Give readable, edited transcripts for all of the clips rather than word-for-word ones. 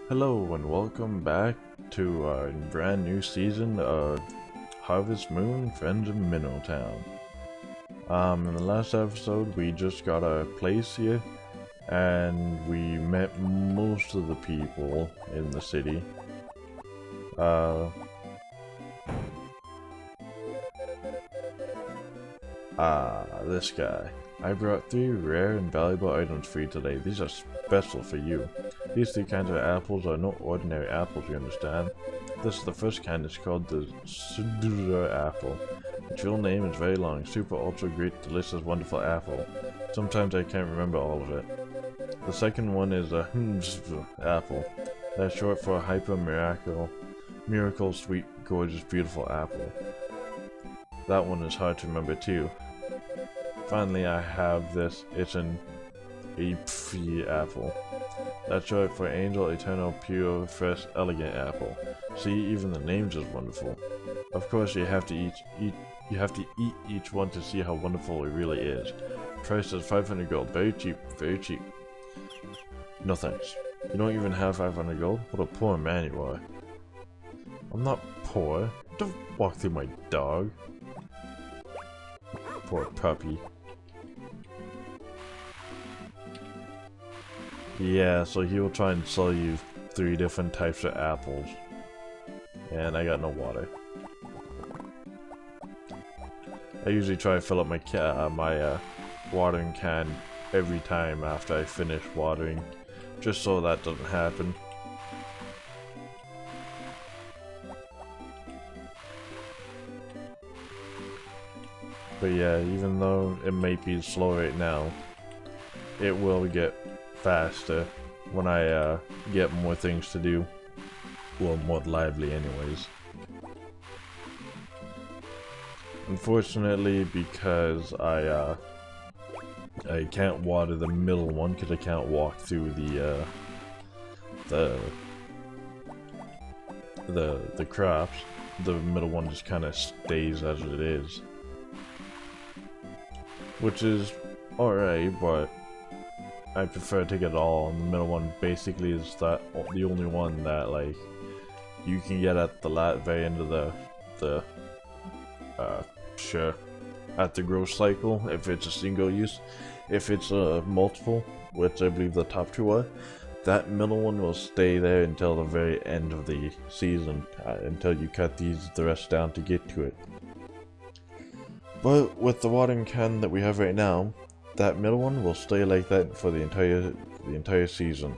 Hello and welcome back to our brand new season of Harvest Moon Friends of Minnow Town. In the last episode we just got our place here and we met most of the people in the city. This guy. I brought 3 rare and valuable items for you today. These are special for you. These 3 kinds of apples are no ordinary apples, you understand? This is the first kind. It's called the Sudura apple. Its real name is very long. Super ultra great delicious wonderful apple. Sometimes I can't remember all of it. The second one is a apple. That's short for hyper miracle sweet gorgeous beautiful apple. That one is hard to remember too. Finally, I have this. It's an Apfee apple. That's short for Angel, Eternal, Pure, Fresh, Elegant apple. See, even the names is wonderful. Of course, you have to eat each one to see how wonderful it really is. Price is 500 gold. Very cheap, very cheap. No thanks. You don't even have 500 gold? What a poor man you are. I'm not poor. Don't walk through my dog. Poor puppy. Yeah, so he will try and sell you 3 different types of apples. And I got no water. I usually try to fill up my watering can every time after I finish watering, just so that doesn't happen. But yeah, even though it may be slow right now, it will get faster when I get more things to do. Well, more lively anyways. Unfortunately, because I can't water the middle one because I can't walk through the crops, the middle one just kind of stays as it is. Which is alright, but I prefer to get it all. And the middle one basically is the only one that like you can get at the very end of the at the growth cycle if it's a single use. If it's a multiple, which I believe the top 2 are, that middle one will stay there until the very end of the season, until you cut the rest down to get to it. But with the watering can that we have right now, that middle one will stay like that for the entire season,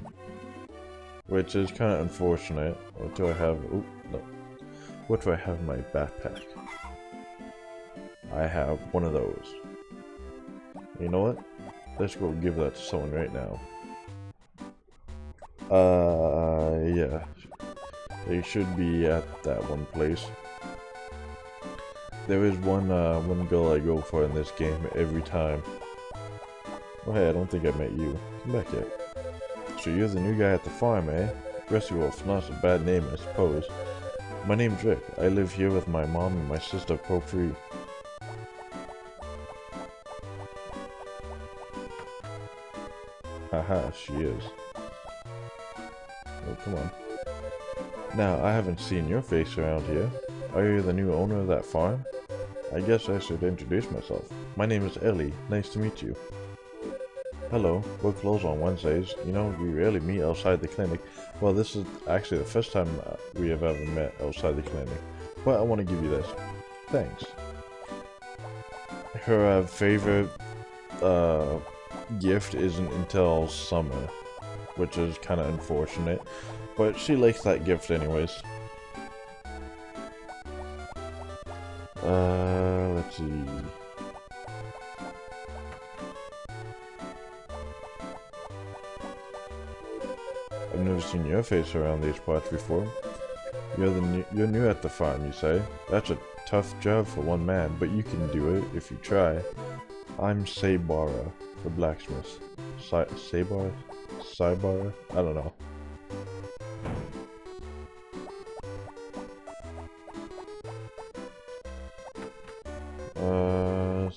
which is kind of unfortunate. What do I have? Oh no! What do I have in my backpack? I have one of those. You know what? Let's go give that to someone right now. Yeah. They should be at that one place. There is one girl I go for in this game every time. Oh hey, I don't think I met you. Come back here. So you're the new guy at the farm, eh? Rescue Wolf, not a bad name, I suppose. My name's Rick. I live here with my mom and my sister, Potpourri. Haha, she is. Oh, come on. Now, I haven't seen your face around here. Are you the new owner of that farm? I guess I should introduce myself. My name is Elli. Nice to meet you. Hello. We're closed on Wednesdays. You know, we rarely meet outside the clinic. Well, this is actually the first time we have ever met outside the clinic. But I want to give you this. Thanks. Her favorite gift isn't until summer, which is kind of unfortunate. But she likes that gift anyways. Let's see. I've never seen your face around these parts before. You're new at the farm, you say? That's a tough job for one man, but you can do it if you try. I'm Saibara, the blacksmith. Saibara? I don't know.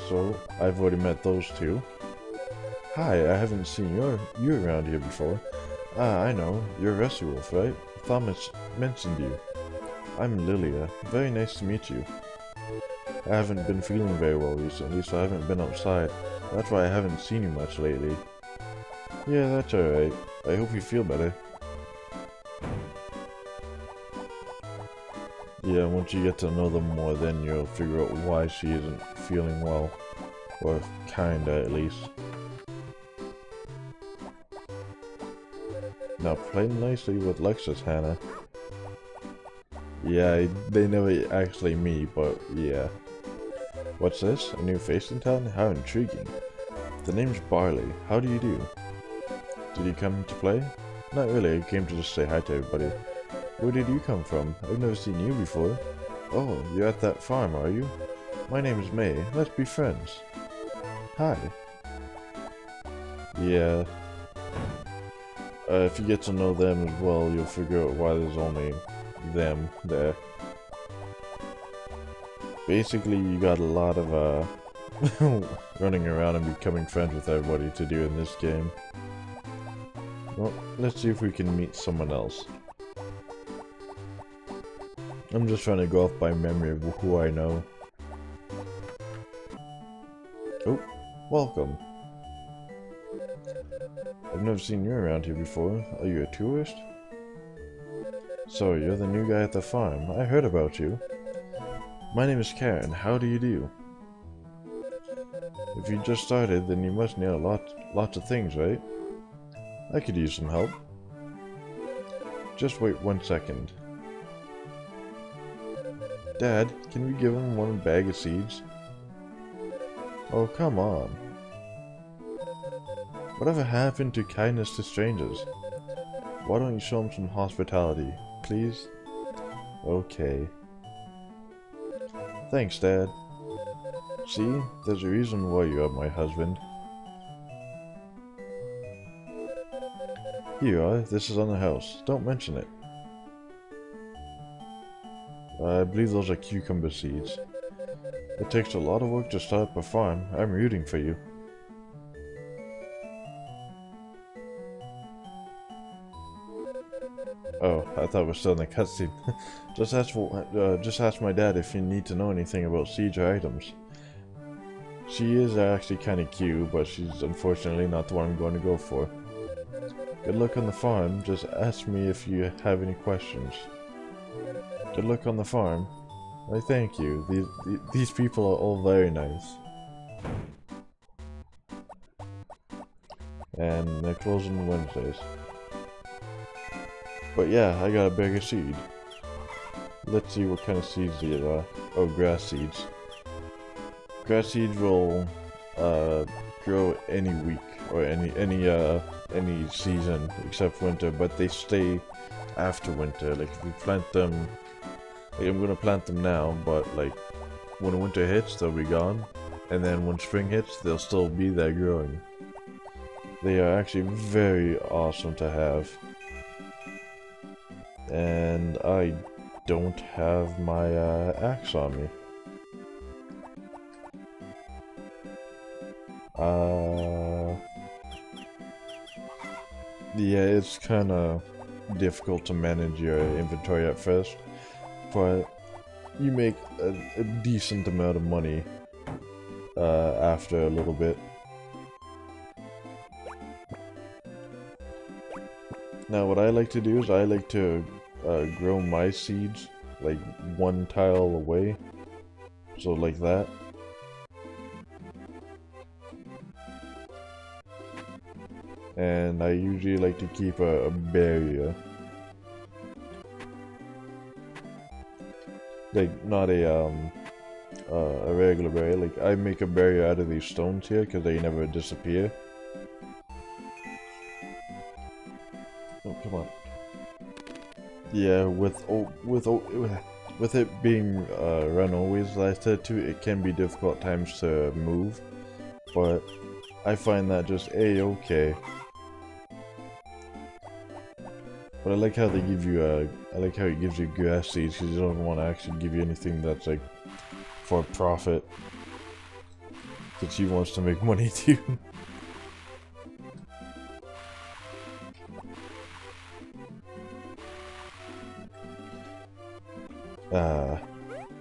So I've already met those 2. Hi, I haven't seen you around here before. Ah, I know. You're Rescue Wolf, right? Thomas mentioned you. I'm Lilia. Very nice to meet you. I haven't been feeling very well recently, so I haven't been outside. That's why I haven't seen you much lately. Yeah, that's alright. I hope you feel better. Yeah, once you get to know them more, then you'll figure out why she isn't feeling well. Or kinda, at least. Now play nicely with Lexus, Hannah. Yeah, they never actually meet, but yeah. What's this? A new face in town? How intriguing. The name's Barley. How do you do? Did you come to play? Not really, I came to just say hi to everybody. Where did you come from? I've never seen you before. Oh, you're at that farm, are you? My name is May. Let's be friends. Hi. Yeah. If you get to know them as well, you'll figure out why there's only them there. Basically, you got a lot of running around and becoming friends with everybody to do in this game. Well, let's see if we can meet someone else. I'm just trying to go off by memory of who I know. Oh, welcome. I've never seen you around here before. Are you a tourist? So, you're the new guy at the farm. I heard about you. My name is Karen. How do you do? If you just started, then you must know lots of things, right? I could use some help. Just wait 1 second. Dad, can we give him 1 bag of seeds? Oh, come on. Whatever happened to kindness to strangers? Why don't you show him some hospitality, please? Okay. Thanks, Dad. See, there's a reason why you are my husband. Here you are, this is on the house. Don't mention it. I believe those are cucumber seeds. It takes a lot of work to start up a farm. I'm rooting for you. Oh, I thought we're still in the cutscene. Just ask my dad if you need to know anything about seeds or items. She is actually kind of cute, but she's unfortunately not the one I'm going to go for. Good luck on the farm. Just ask me if you have any questions. Good luck on the farm. I thank you. These people are all very nice. And they're closing Wednesdays. But yeah, I got a bag of seed. Let's see what kind of seeds these are. Oh, grass seeds. Grass seeds will grow any week or any season except winter, but they stay after winter. Like if we plant them, like I'm gonna plant them now, but like when winter hits, they'll be gone, and then when spring hits, they'll still be there growing. They are actually very awesome to have. And I don't have my axe on me. Yeah, it's kind of difficult to manage your inventory at first, but you make a decent amount of money after a little bit. Now what I like to do is I like to grow my seeds like 1 tile away, so like that. And I usually like to keep a barrier, like not a regular barrier. Like I make a barrier out of these stones here because they never disappear. Oh, come on. Yeah, with it being run always, like I said too, it can be difficult at times to move, but I find that just a-okay. But I like how they give you I like how it gives you grass seeds because you don't want to actually give you anything that's like for profit. Because she wants to make money too. Ah,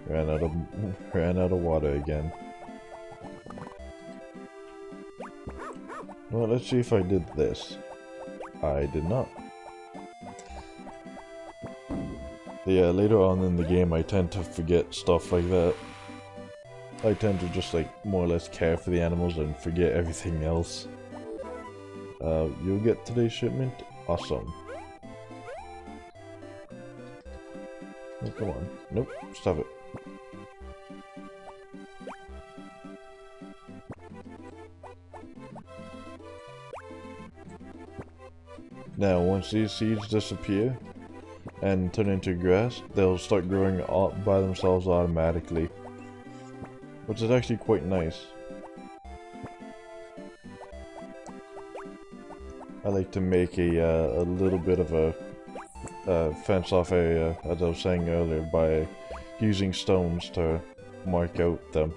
ran out of water again. Well, let's see if I did this. I did not. Yeah, later on in the game I tend to forget stuff like that. I tend to just like more or less care for the animals and forget everything else. You'll get today's shipment? Awesome. Oh, come on. Nope, stop it. Now, once these seeds disappear and turn into grass, they'll start growing all by themselves automatically, which is actually quite nice. I like to make a little bit of a fence-off area, as I was saying earlier, by using stones to mark out them.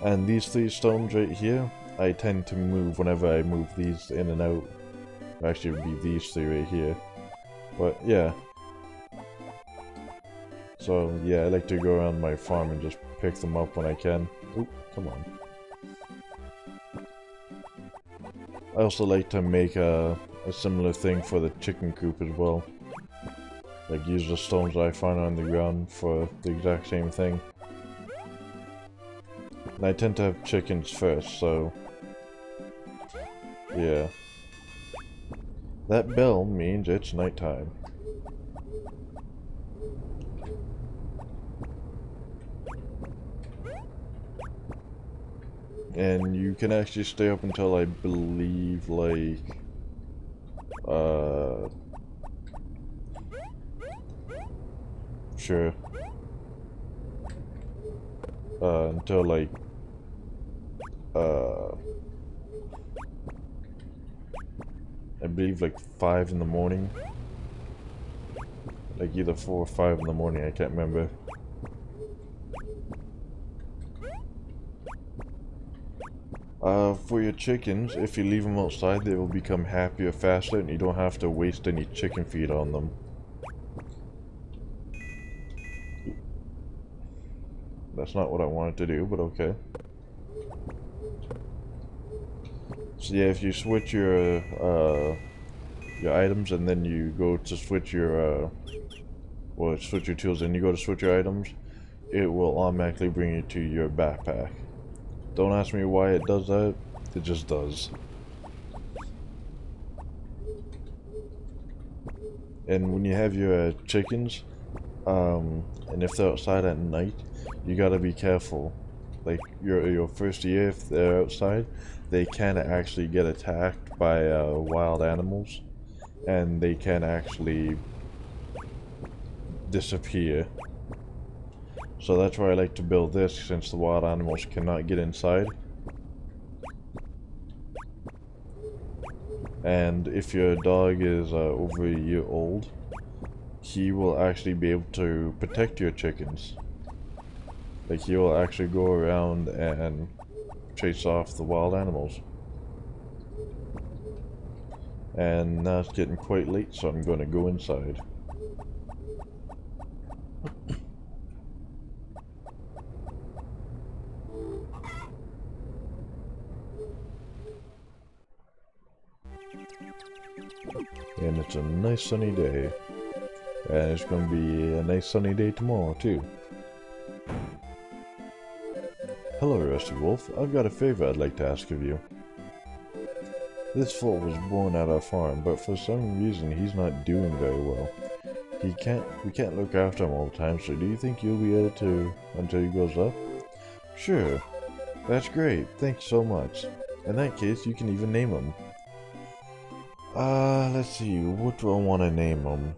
And these 3 stones right here, I tend to move whenever I move these in and out. Actually, it would be these 3 right here. But yeah. So yeah, I like to go around my farm and just pick them up when I can. Oop, come on. I also like to make a similar thing for the chicken coop as well. Like use the stones that I find on the ground for the exact same thing. And I tend to have chickens first, so yeah. That bell means it's nighttime. And you can actually stay up until I believe like sure. Until like I believe like 5 in the morning. Like either 4 or 5 in the morning, I can't remember. For your chickens, if you leave them outside, they will become happier faster and you don't have to waste any chicken feed on them. That's not what I wanted to do, but okay. So yeah, if you switch your items and then you go to switch your well, switch your tools and you go to switch your items, it will automatically bring you to your backpack. Don't ask me why it does that, it just does. And when you have your chickens, and if they're outside at night, you gotta be careful. Like your first year, if they're outside, they can actually get attacked by wild animals, and they can actually disappear. So that's why I like to build this, since the wild animals cannot get inside. And if your dog is over a year old, he will actually be able to protect your chickens. Like he will actually go around and chase off the wild animals. And now it's getting quite late, so I'm going to go inside. And it's a nice sunny day. And it's going to be a nice sunny day tomorrow too. Hello, Rusty Wolf. I've got a favor I'd like to ask of you. This foal was born at our farm, but for some reason he's not doing very well. We can't look after him all the time, so do you think you'll be able to until he grows up? Sure. That's great. Thanks so much. In that case, you can even name him. Let's see. What do I want to name him?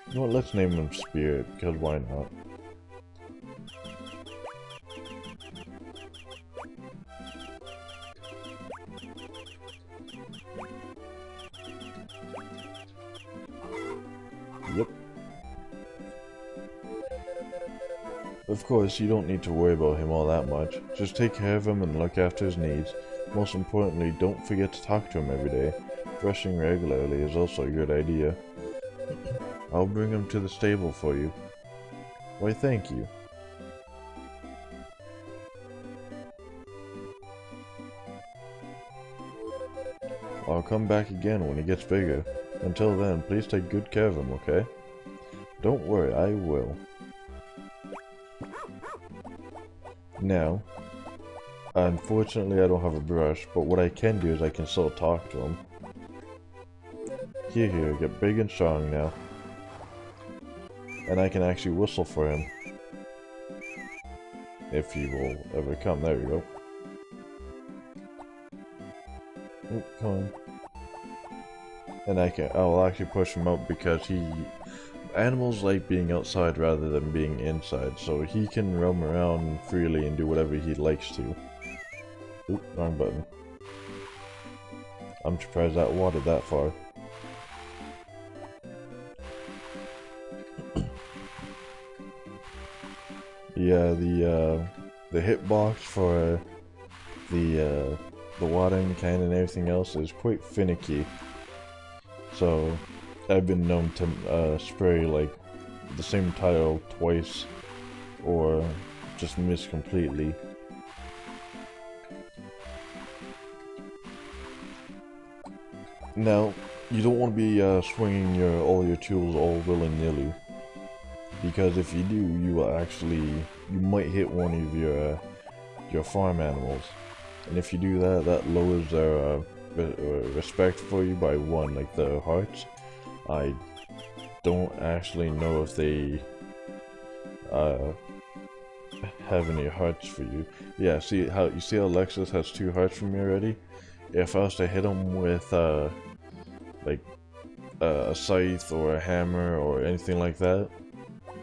You know what, let's name him Spirit, because why not? Yep. Of course, you don't need to worry about him all that much. Just take care of him and look after his needs. Most importantly, don't forget to talk to him every day. Brushing regularly is also a good idea. I'll bring him to the stable for you. Why, thank you. I'll come back again when he gets bigger. Until then, please take good care of him, okay? Don't worry, I will. Now, unfortunately I don't have a brush, but what I can do is I can still talk to him. Here, get big and strong now. And I can actually whistle for him. If he will ever come, there we go. Oh, come on. And I'll actually push him up because animals like being outside rather than being inside, so he can roam around freely and do whatever he likes to. Oop, wrong button. I'm surprised that watered that far. Yeah, the hitbox for the watering can and everything else is quite finicky. So I've been known to spray like the same tile twice or just miss completely. Now, you don't want to be swinging all your tools all willy-nilly, because if you do, you might hit one of your farm animals, and if you do that, that lowers their respect for you by 1, like the hearts. I don't actually know if they have any hearts for you. Yeah, see how Alexis has 2 hearts from me already? If I was to hit him with like a scythe or a hammer or anything like that,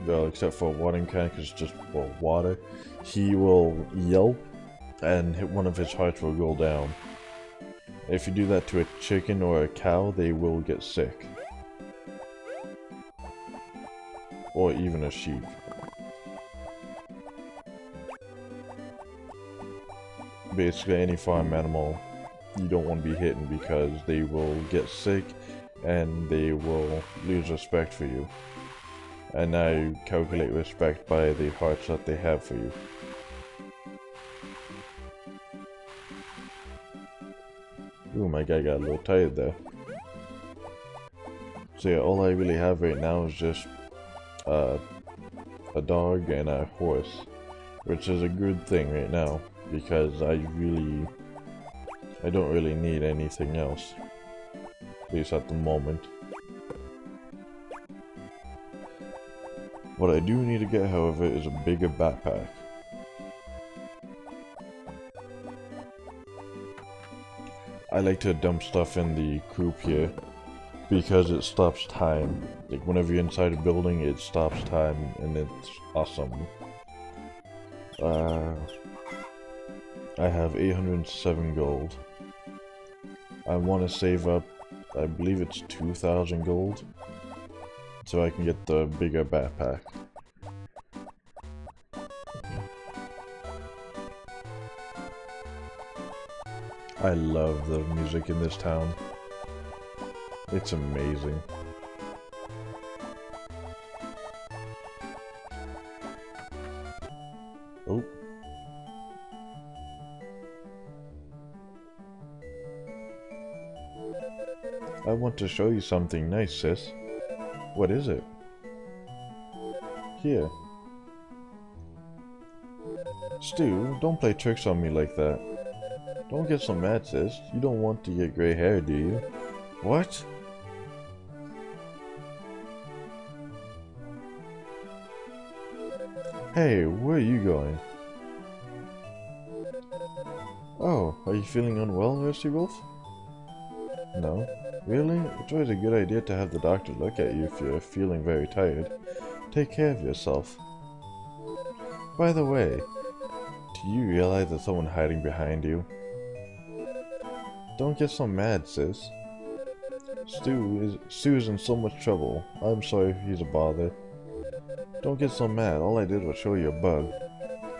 well, except for a watering can because it's just, well, water, he will yelp and one of his hearts will go down. If you do that to a chicken or a cow, they will get sick. Or even a sheep. Basically any farm animal you don't want to be hitting because they will get sick and they will lose respect for you. And I calculate respect by the hearts that they have for you. Ooh, my guy got a little tired there. So yeah, all I really have right now is just a dog and a horse, which is a good thing right now because I don't really need anything else, at least at the moment. What I do need to get, however, is a bigger backpack. I like to dump stuff in the coop here because it stops time. Like whenever you're inside a building, it stops time and it's awesome. I have 807 gold. I want to save up, I believe it's 2,000 gold, so I can get the bigger backpack. I love the music in this town. It's amazing. Oh. I want to show you something nice, sis. What is it? Here. Stu, don't play tricks on me like that. Don't get so mad, sis. You don't want to get gray hair, do you? What? Hey, where are you going? Oh, are you feeling unwell, Rusty Wolf? No? Really? It's always a good idea to have the doctor look at you if you're feeling very tired. Take care of yourself. By the way, do you realize there's someone hiding behind you? Don't get so mad, sis. Stu's in so much trouble. I'm sorry if he's a bother. Don't get so mad. All I did was show you a bug.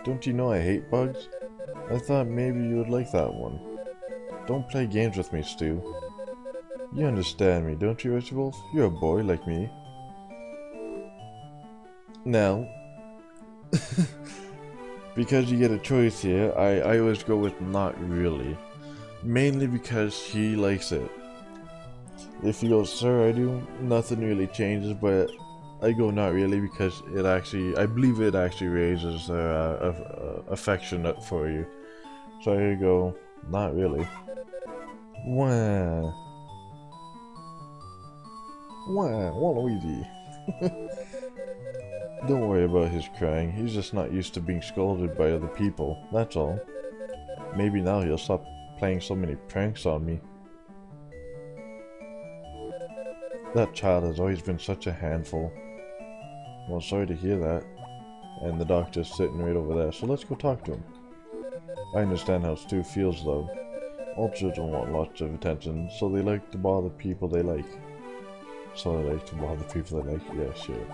Don't you know I hate bugs? I thought maybe you would like that one. Don't play games with me, Stu. You understand me, don't you, Archibald? You're a boy like me. Now, because you get a choice here, I always go with not really. Mainly because he likes it. If you go, sir, I do, nothing really changes, but I go not really because it actually, I believe it actually raises their affection for you. So I go, not really. Wah. Wah, Waluigi. Don't worry about his crying, he's just not used to being scolded by other people, that's all. Maybe now he'll stop playing so many pranks on me. That child has always been such a handful. Well, sorry to hear that. And the doctor's sitting right over there, so let's go talk to him. I understand how Stu feels though. All children want lots of attention, so they like to bother people they like. So they like to bother people they like? Yeah, sure.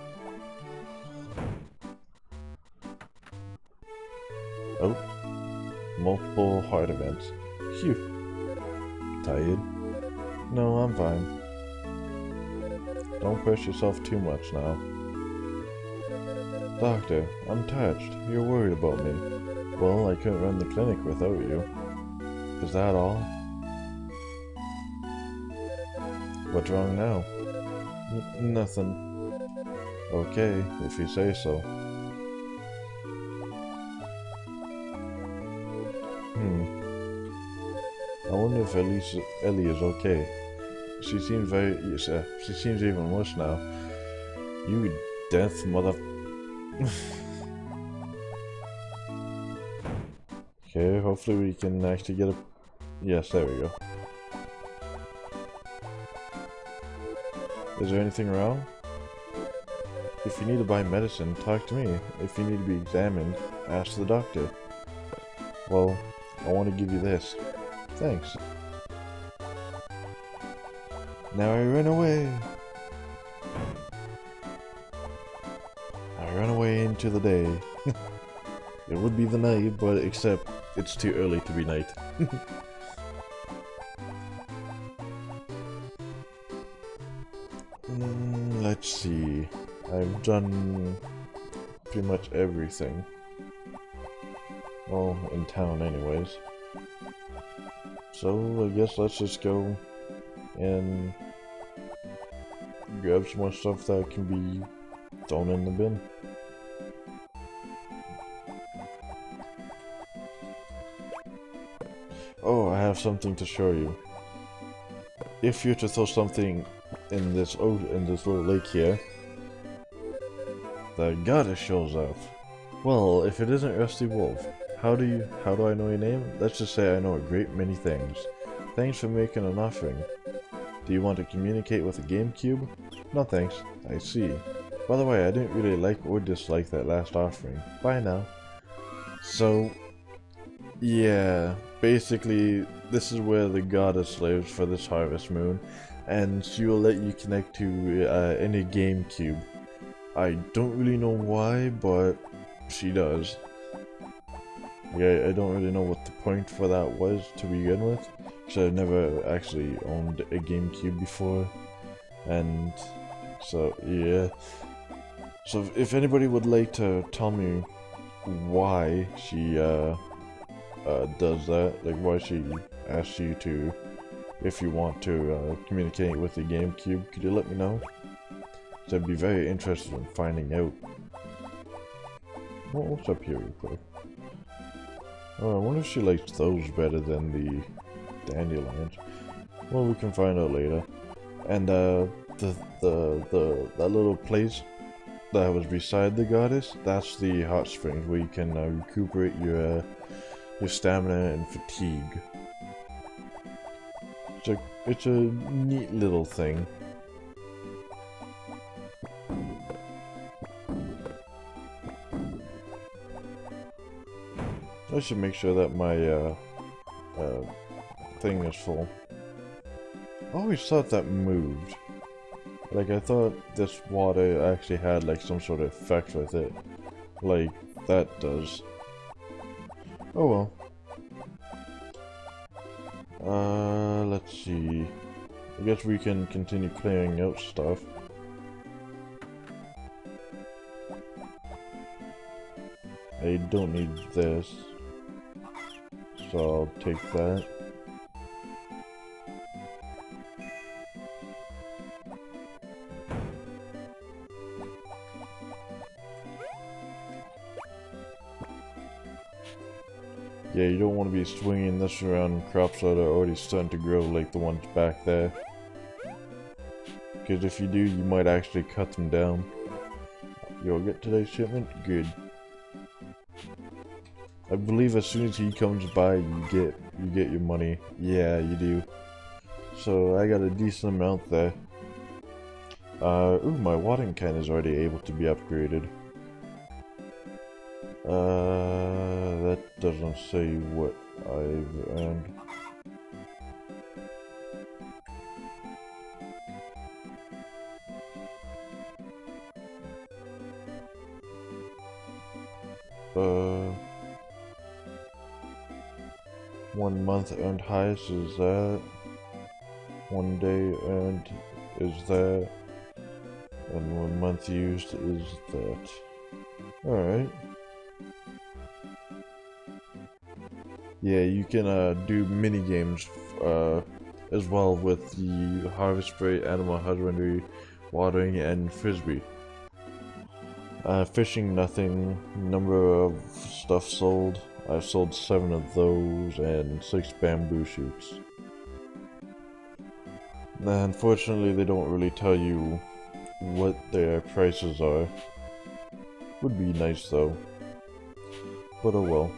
Oh. Multiple heart events. Phew. Tired? No, I'm fine. Don't push yourself too much now. Doctor, I'm touched. You're worried about me. Well, I couldn't run the clinic without you. Is that all? What's wrong now? Nothing. Okay, if you say so. I wonder if Elli is okay. She seems she seems even worse now. You death mother... Okay, hopefully we can actually get a... Yes, there we go. Is there anything wrong? If you need to buy medicine, talk to me. If you need to be examined, ask the doctor. Well, I want to give you this. Thanks. Now I run away. I run away into the day. It would be the night, but except it's too early to be night. Let's see. I've done pretty much everything. Well, in town anyways. So I guess let's just go and grab some more stuff that can be thrown in the bin. Oh, I have something to show you. If you're to throw something in this little lake here, the goddess shows up. Well, if it isn't Rusty Wolf, how do I know your name? Let's just say I know a great many things. Thanks for making an offering. Do you want to communicate with a GameCube? No thanks, I see. By the way, I didn't really like or dislike that last offering. Bye now. So, yeah, basically, this is where the goddess lives for this harvest moon, and she will let you connect to any GameCube. I don't really know why, but she does. Yeah, I don't really know what the point for that was to begin with, because I've never actually owned a GameCube before, and so yeah. So if anybody would like to tell me why she does that, like why she asks you to, if you want to communicate with the GameCube, could you let me know? Because I'd be very interested in finding out. What's up here real quick? Oh, I wonder if she likes those better than the dandelions. Well, we can find out later. And that little place that was beside the goddess, that's the hot springs where you can recuperate your stamina and fatigue. It's a neat little thing. I should make sure that my thing is full. I always thought that moved. Like, I thought this water actually had like some sort of effect with it. Like, that does. Oh well. Let's see. I guess we can continue clearing out stuff. I don't need this, so I'll take that. Yeah, you don't want to be swinging this around crops that are already starting to grow like the ones back there. Because if you do, you might actually cut them down. You'll get today's shipment? Good. I believe as soon as he comes by, you get your money. Yeah, you do. So I got a decent amount there. Ooh, my watering can is already able to be upgraded. That doesn't say what I've earned. Uh, 1 month earned highest is that. 1 day earned is that. And 1 month used is that. Alright. Yeah, you can do mini games as well with the harvest spray, animal husbandry, watering, and frisbee. Fishing, nothing. Number of stuff sold. I've sold 7 of those and 6 bamboo shoots. Unfortunately, they don't really tell you what their prices are. Would be nice though. But oh well.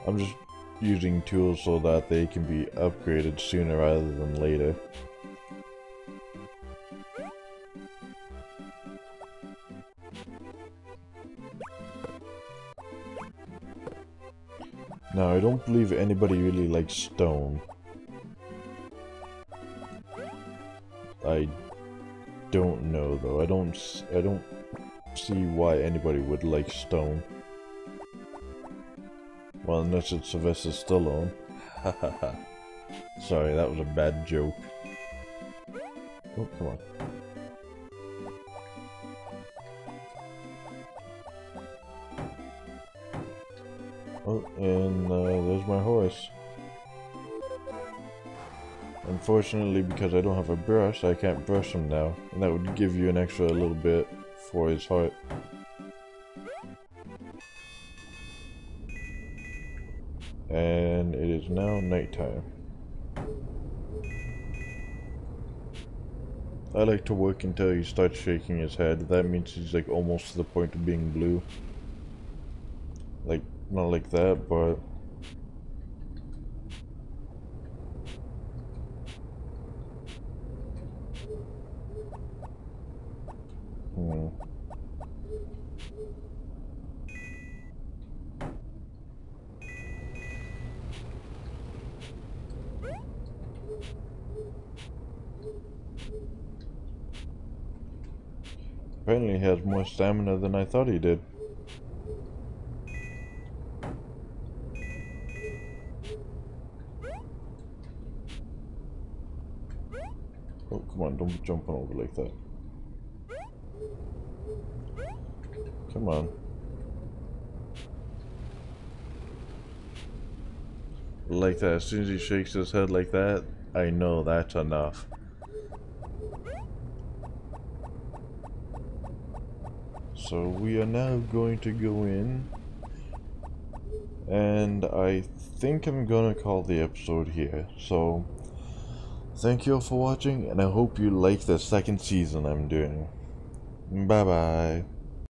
I'm just using tools so that they can be upgraded sooner rather than later. Now, I don't believe anybody really likes stone. I don't know though. I don't see why anybody would like stone. Well, unless it's Sylvester Stallone. Hahaha. Sorry, that was a bad joke. Oh, come on. Oh, and there's my horse. Unfortunately, because I don't have a brush, I can't brush him now. And that would give you an extra little bit for his heart. And it is now nighttime. I like to work until he starts shaking his head. That means he's like almost to the point of being blue. Like, not like that, but... Apparently he has more stamina than I thought he did. Oh, come on, don't be jumping over like that. Come on. Like that, as soon as he shakes his head like that, I know that's enough. So we are now going to go in, and I think I'm gonna call the episode here. So thank you all for watching, and I hope you like the second season I'm doing. Bye bye.